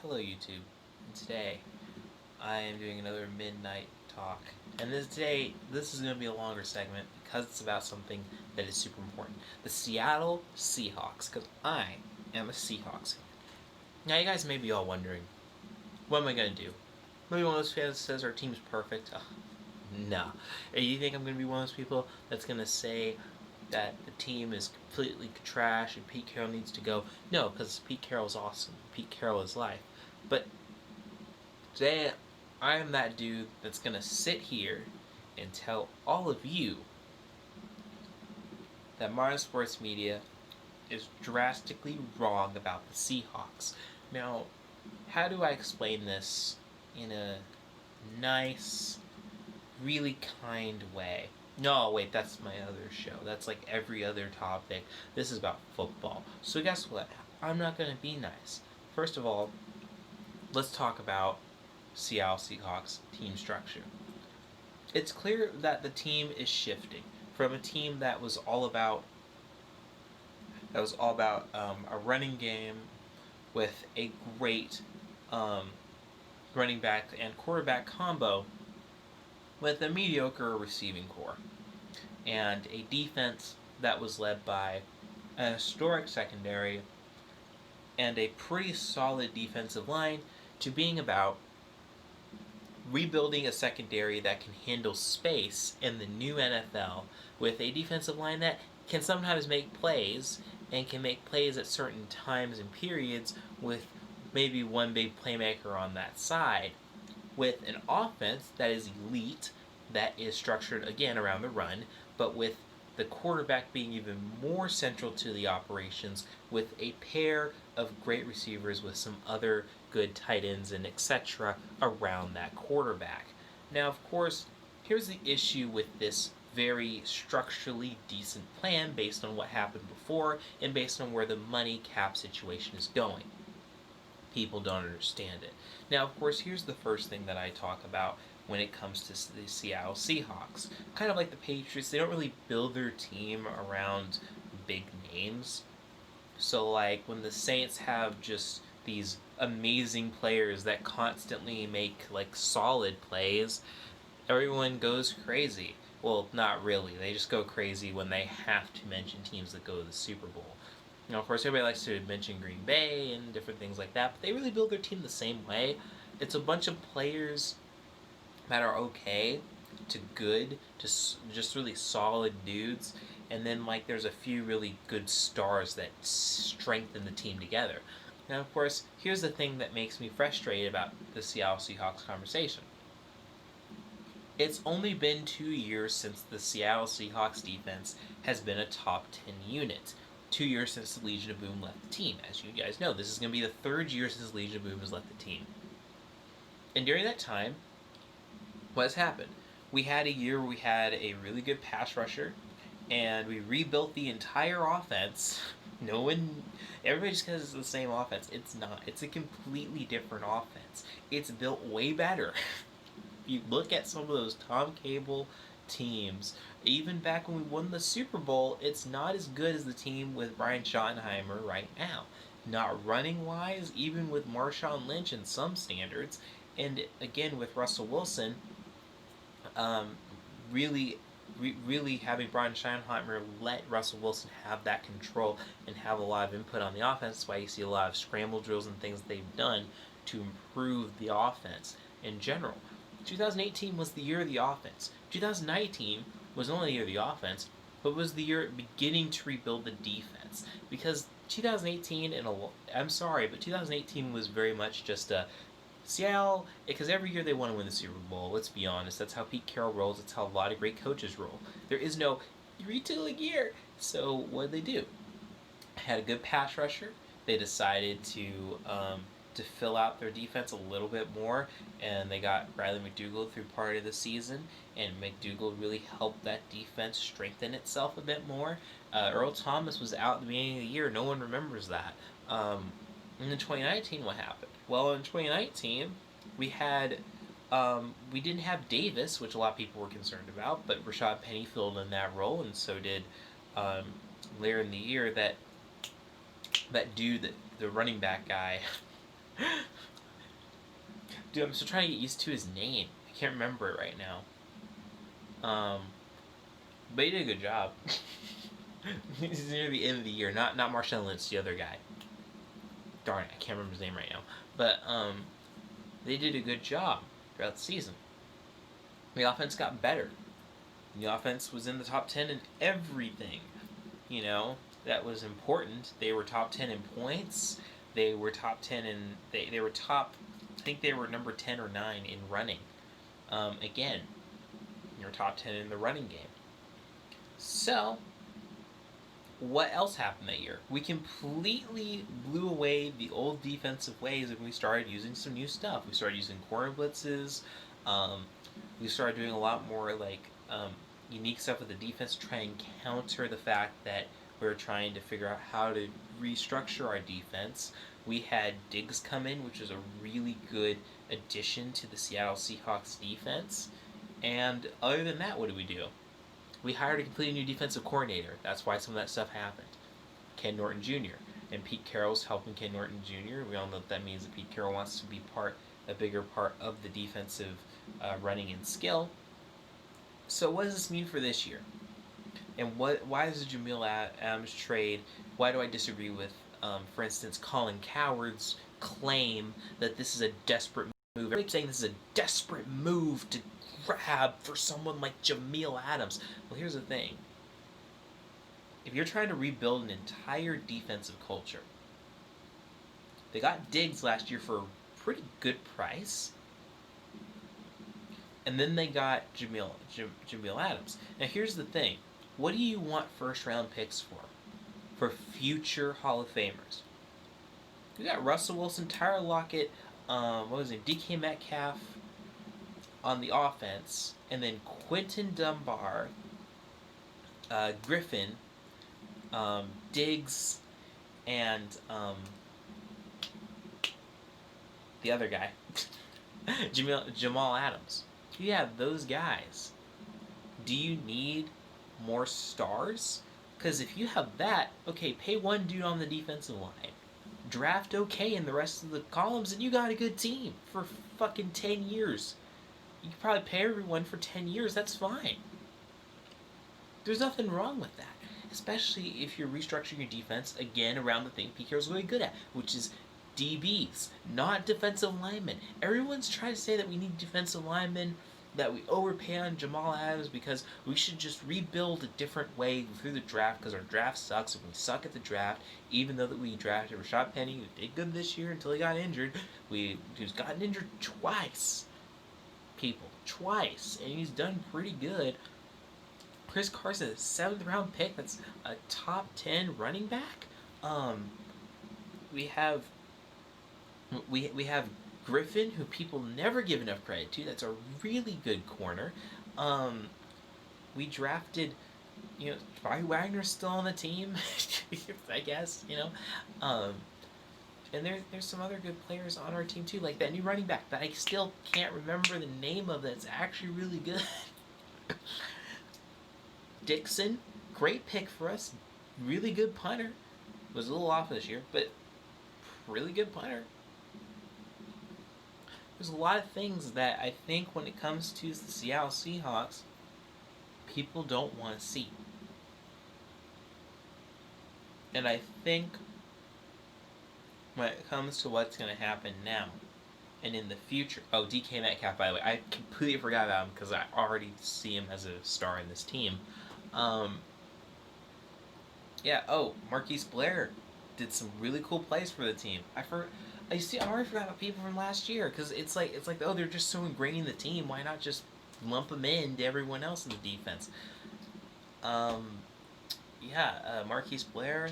Hello YouTube. Today I am doing another midnight talk. And this is going to be a longer segment because it's about something that is super important. The Seattle Seahawks, because I am a Seahawks fan. Now you guys may be all wondering, what am I going to do? Maybe one of those fans that says our team's perfect? No. You think I'm going to be one of those people that's going to say that the team is completely trash and Pete Carroll needs to go? No, because Pete Carroll's awesome. Pete Carroll is life. But today, I am that dude that's going to sit here and tell all of you that modern sports media is drastically wrong about the Seahawks. Now, how do I explain this in a nice, really kind way? No, wait, that's my other show. That's like every other topic. This is about football. So guess what? I'm not going to be nice. First of all, let's talk about Seattle Seahawks team structure. It's clear that the team is shifting from a team that was all about a running game with a great running back and quarterback combo with a mediocre receiving core and a defense that was led by a historic secondary and a pretty solid defensive line to being about rebuilding a secondary that can handle space in the new NFL with a defensive line that can sometimes make plays and can make plays at certain times and periods with maybe one big playmaker on that side, with an offense that is elite, that is structured again around the run, but with the quarterback being even more central to the operations, with a pair of great receivers with some other good tight ends and etc. around that quarterback. Now, of course, here's the issue with this very structurally decent plan based on what happened before and based on where the money cap situation is going. People don't understand it. Now, of course, here's the first thing that I talk about when it comes to the Seattle Seahawks. Kind of like the Patriots, they don't really build their team around big names. So, like, when the Saints have just these amazing players that constantly make, like, solid plays, everyone goes crazy. Well, not really. They just go crazy when they have to mention teams that go to the Super Bowl. Of course, everybody likes to mention Green Bay and different things like that, but they really build their team the same way. It's a bunch of players that are okay to good to just really solid dudes, and then like there's a few really good stars that strengthen the team together. Now, of course, here's the thing that makes me frustrated about the Seattle Seahawks conversation. It's only been 2 years since the Seattle Seahawks defense has been a top 10 unit. 2 years since the Legion of Boom left the team. As you guys know, this is going to be the 3rd year since Legion of Boom has left the team. And during that time, what has happened? We had a year where we had a really good pass rusher, and we rebuilt the entire offense. Everybody just says it's the same offense. It's not. It's a completely different offense. It's built way better. You look at some of those Tom Cable teams, even back when we won the Super Bowl, it's not as good as the team with Brian Schottenheimer right now. Not running wise, even with Marshawn Lynch in some standards, and again with Russell Wilson, really having Brian Schottenheimer let Russell Wilson have that control and have a lot of input on the offense. That's why you see a lot of scramble drills and things they've done to improve the offense in general. 2018 was the year of the offense. 2019 was not only the year of the offense, but was the year beginning to rebuild the defense. Because 2018, I'm sorry, but 2018 was very much just a Seattle, because every year they want to win the Super Bowl, let's be honest. That's how Pete Carroll rolls. That's how a lot of great coaches roll. There is no retooling year. So what did they do? Had a good pass rusher. They decided to fill out their defense a little bit more, and they got Bradley McDougald through part of the season, and McDougald really helped that defense strengthen itself a bit more. Earl Thomas was out at the beginning of the year. No one remembers that. And in 2019, what happened? Well, in 2019, we didn't have Davis, which a lot of people were concerned about, but Rashad Penny filled in that role, and so did later in the year that dude, the running back guy, Dude, I'm still trying to get used to his name. I can't remember it right now. But he did a good job. He's near the end of the year. Not Marshawn Lynch, the other guy. Darn it, I can't remember his name right now. But they did a good job throughout the season. The offense got better. The offense was in the top 10 in everything. You know, that was important. They were top 10 in points. They were top 10 in... They were top... I think they were number 10 or 9 in running. Again, they were top 10 in the running game. So, what else happened that year? We completely blew away the old defensive ways and we started using some new stuff. We started using corner blitzes. We started doing a lot more unique stuff with the defense to try and counter the fact that we were trying to figure out how to restructure our defense. We had Diggs come in, which was a really good addition to the Seattle Seahawks defense. And other than that, what did we do? We hired a completely new defensive coordinator. That's why some of that stuff happened. Ken Norton Jr. And Pete Carroll's helping Ken Norton Jr. We all know what that means, that Pete Carroll wants to be a bigger part of the defensive running and skill. So what does this mean for this year? And why is the Jamil Adams trade? Why do I disagree with, for instance, Colin Cowherd's claim that this is a desperate move? Everybody's saying this is a desperate move to grab for someone like Jamil Adams. Well, here's the thing. If you're trying to rebuild an entire defensive culture, they got Diggs last year for a pretty good price. And then they got Jamil Adams. Now, here's the thing. What do you want first-round picks for? For future Hall of Famers. You got Russell Wilson, Tyler Lockett, DK Metcalf on the offense, and then Quentin Dunbar, Griffin, Diggs, and the other guy, Jamal Adams. You have those guys. Do you need more stars? Because if you have that, okay, pay one dude on the defensive line, draft okay in the rest of the columns, and you got a good team for fucking 10 years. You can probably pay everyone for 10 years. That's fine. There's nothing wrong with that. Especially if you're restructuring your defense, again, around the thing Pete Carroll's really good at, which is DBs, not defensive linemen. Everyone's trying to say that we need defensive linemen, that we overpay on Jamal Adams because we should just rebuild a different way through the draft because our draft sucks and we suck at the draft. Even though that we drafted Rashad Penny, who did good this year until he got injured, he's gotten injured twice. Twice, and he's done pretty good. Chris Carson, a 7th round pick, that's a top 10 running back. We have Griffin, who people never give enough credit to. That's a really good corner. We drafted, Bobby Wagner's still on the team, I guess, and there's some other good players on our team too, like that new running back that I still can't remember the name of that's actually really good. Dixon, great pick for us. Really good punter. Was a little off this year, but really good punter. There's a lot of things that I think when it comes to the Seattle Seahawks, people don't want to see. And I think when it comes to what's going to happen now and in the future... Oh, DK Metcalf, by the way. I completely forgot about him because I already see him as a star in this team. Marquise Blair did some really cool plays for the team. I already forgot about people from last year because it's like they're just so ingrained in the team. Why not just lump them in to everyone else in the defense? Marquise Blair,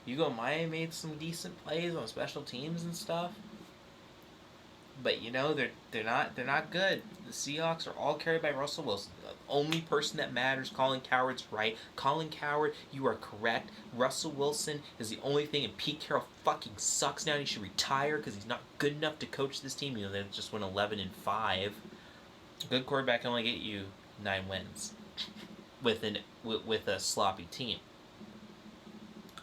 Hugo Maya made some decent plays on special teams and stuff. But they're not good. The Seahawks are all carried by Russell Wilson. The only person that matters, Colin Cowherd's right. Colin Cowherd, you are correct. Russell Wilson is the only thing, and Pete Carroll fucking sucks now and he should retire because he's not good enough to coach this team. They just went 11-5. A good quarterback can only get you 9 wins with a sloppy team.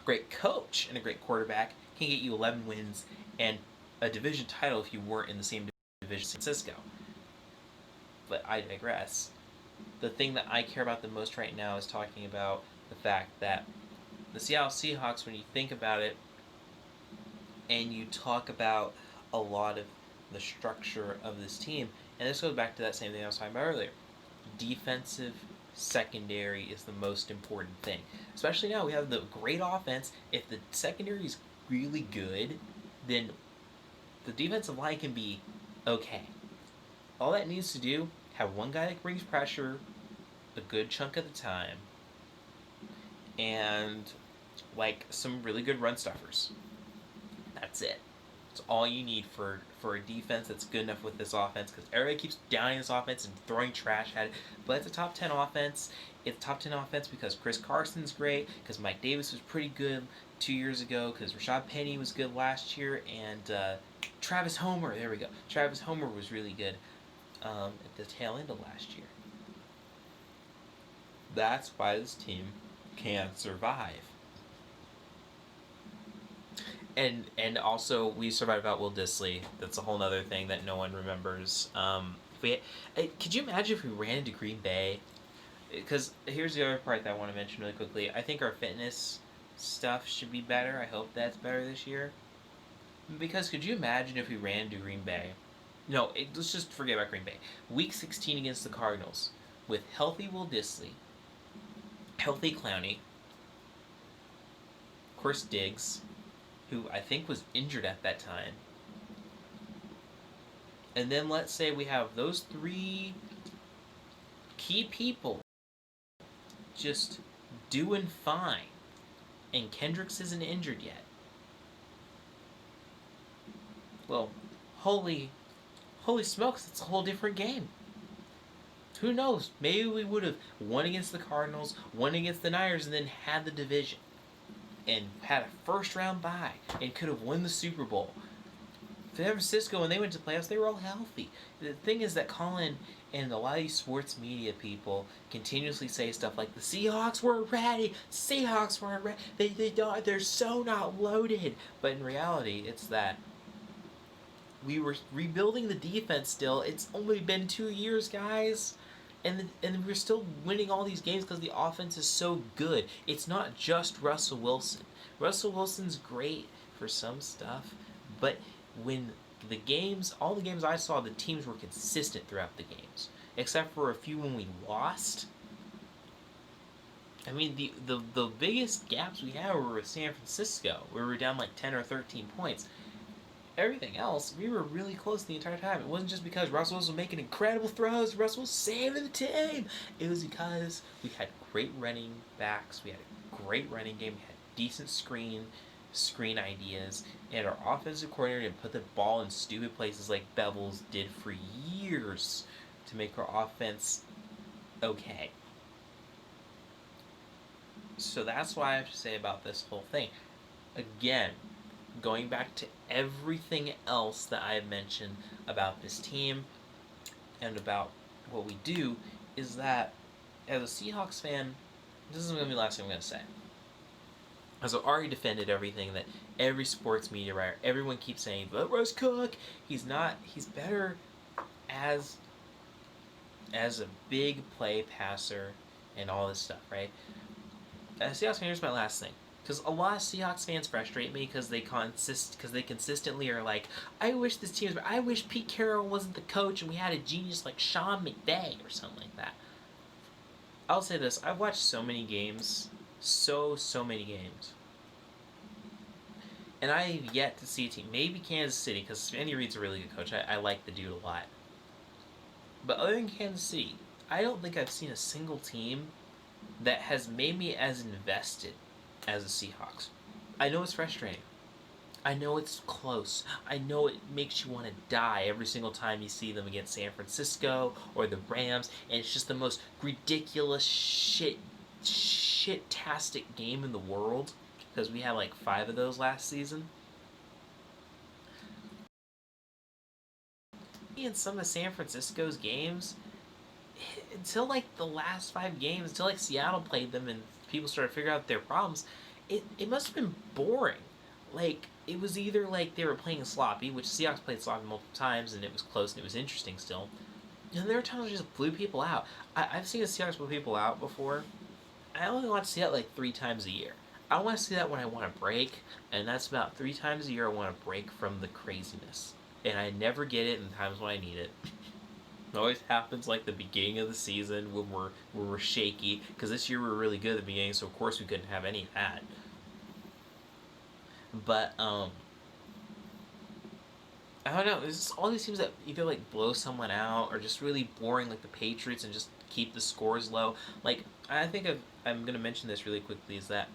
Great coach and a great quarterback can get you 11 wins and a division title if you weren't in the same division San Francisco. But I digress. The thing that I care about the most right now is talking about the fact that the Seattle Seahawks, when you think about it, and you talk about a lot of the structure of this team, and this goes back to that same thing I was talking about earlier. Defensive secondary is the most important thing. Especially now, we have the great offense. If the secondary is really good, then the defensive line can be okay. All that needs to do, have one guy that brings pressure a good chunk of the time, and like some really good run stuffers. That's it. It's all you need for a defense that's good enough with this offense, because everybody keeps downing this offense and throwing trash at it. But it's a top 10 offense. It's top 10 offense because Chris Carson's great, because Mike Davis was pretty good 2 years ago, because Rashad Penny was good last year, and Travis Homer, there we go. Travis Homer was really good at the tail end of last year. That's why this team can survive. And also, we survived without Will Dissly. That's a whole other thing that no one remembers. Could you imagine if we ran into Green Bay? Because here's the other part that I want to mention really quickly. I think our fitness stuff should be better. I hope that's better this year. Because could you imagine if we ran into Green Bay? No, let's just forget about Green Bay. Week 16 against the Cardinals with healthy Will Dissly, healthy Clowney, of course Diggs, who I think was injured at that time. And then let's say we have those three key people just doing fine, and Kendricks isn't injured yet. Well, holy smokes, it's a whole different game. Who knows? Maybe we would have won against the Cardinals, won against the Niners, and then had the division. And had a first-round bye, and could have won the Super Bowl. San Francisco, when they went to playoffs, they were all healthy. The thing is that Colin and a lot of these sports media people continuously say stuff like, the Seahawks weren't ready, Seahawks weren't ready, they're so not loaded. But in reality, it's that we were rebuilding the defense still. It's only been 2 years, guys. And we're still winning all these games because the offense is so good. It's not just Russell Wilson. Russell Wilson's great for some stuff, but when all the games I saw, the teams were consistent throughout the games, except for a few when we lost. I mean, the biggest gaps we had were with San Francisco, where we were down like 10 or 13 points. Everything else, we were really close the entire time. It wasn't just because Russell Wilson was making incredible throws, Russell was saving the team. It was because we had great running backs, we had a great running game, we had decent screen ideas, and our offensive coordinator didn't put the ball in stupid places like Bevels did for years to make our offense okay. So that's what I have to say about this whole thing. Again, going back to everything else that I have mentioned about this team and about what we do, is that as a Seahawks fan, this is going to be the last thing I'm going to say. As I've already defended everything that every sports media writer, everyone keeps saying, but Russ Cook, he's better as a big play passer and all this stuff, right? As a Seahawks fan, here's my last thing. Because a lot of Seahawks fans frustrate me because they consistently are like, I wish this team was, I wish Pete Carroll wasn't the coach and we had a genius like Sean McVay or something like that. I'll say this, I've watched so many games, so many games, and I have yet to see a team, maybe Kansas City, because Andy Reid's a really good coach, I like the dude a lot. But other than Kansas City, I don't think I've seen a single team that has made me as invested as the Seahawks. I know it's frustrating. I know it's close. I know it makes you want to die every single time you see them against San Francisco or the Rams, and it's just the most ridiculous shit-tastic game in the world, because we had like 5 of those last season. In some of San Francisco's games, until like the last 5 games, until like Seattle played them and people started figuring out their problems, it must have been boring. Like, it was either like they were playing sloppy, which Seahawks played sloppy multiple times, and it was close and it was interesting still. And there were times they just blew people out. I've seen the Seahawks blow people out before. I only want to see that like 3 times a year. I want to see that when I want a break, and that's about 3 times a year I want a break from the craziness. And I never get it in times when I need it. It always happens like the beginning of the season when we're shaky, because this year we were really good at the beginning, so of course we couldn't have any of that. But I don't know. There's just all these teams that either like blow someone out or just really boring, like the Patriots, and just keep the scores low. Like I'm gonna mention this really quickly. Is that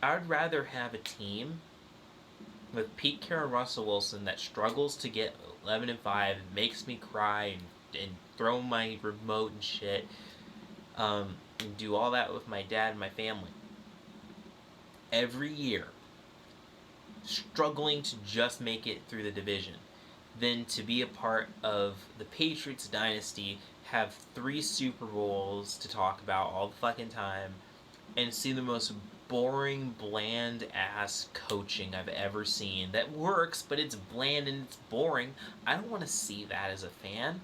I would rather have a team with Pete Carroll and Russell Wilson that struggles to get 11-5 and makes me cry and throw my remote and shit, and do all that with my dad and my family every year, struggling to just make it through the division, than to be a part of the Patriots dynasty, have 3 Super Bowls to talk about all the fucking time, and see the most boring, bland ass coaching I've ever seen that works, but it's bland and it's boring. I don't want to see that as a fan.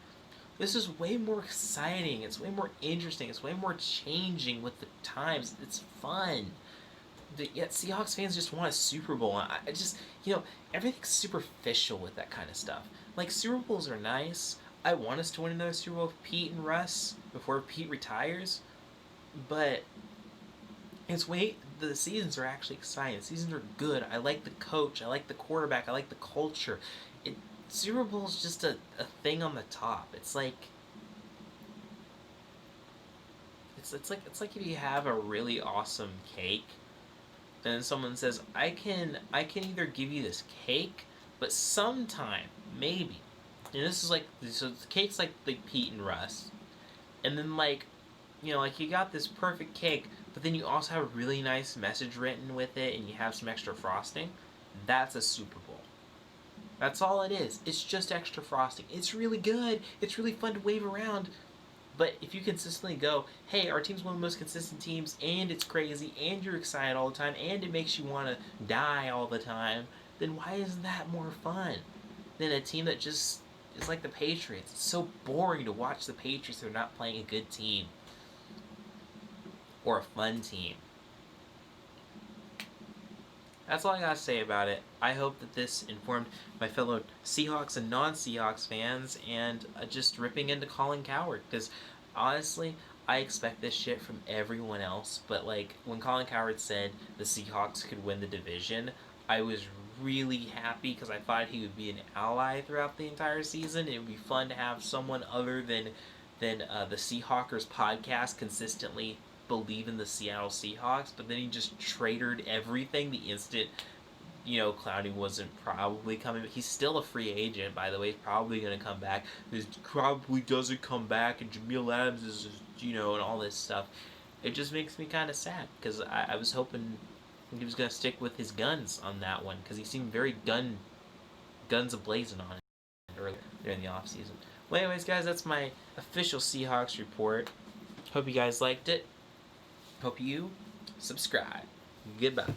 This is way more exciting. It's way more interesting. It's way more changing with the times. It's fun. Yet Seahawks fans just want a Super Bowl. I just, everything's superficial with that kind of stuff. Like, Super Bowls are nice. I want us to win another Super Bowl with Pete and Russ before Pete retires. But the seasons are actually exciting. The seasons are good. I like the coach. I like the quarterback. I like the culture. Super Bowl's just a thing on the top. It's like if you have a really awesome cake, and someone says, I can either give you this cake, but sometime, maybe. And this is so the cake's like Pete and Russ. And then you got this perfect cake, but then you also have a really nice message written with it, and you have some extra frosting. That's a Super Bowl. That's all it is. It's just extra frosting. It's really good. It's really fun to wave around. But if you consistently go, hey, our team's one of the most consistent teams, and it's crazy, and you're excited all the time, and it makes you want to die all the time, then why isn't that more fun than a team that just is like the Patriots? It's so boring to watch the Patriots. They're not playing a good team or a fun team. That's all I gotta say about it. I hope that this informed my fellow Seahawks and non-Seahawks fans, and just ripping into Colin Cowherd, because honestly, I expect this shit from everyone else, but when Colin Cowherd said the Seahawks could win the division, I was really happy because I thought he would be an ally throughout the entire season. It would be fun to have someone other than the Seahawkers podcast consistently believe in the Seattle Seahawks, but then he just traitored everything the instant Clowney wasn't probably coming. He's still a free agent, by the way. He's probably going to come back. He probably doesn't come back, and Jameel Adams is, and all this stuff. It just makes me kind of sad, because I was hoping he was going to stick with his guns on that one, because he seemed very guns a-blazing on it earlier during the offseason. Well, anyways, guys, that's my official Seahawks report. Hope you guys liked it. Hope you subscribe. Goodbye.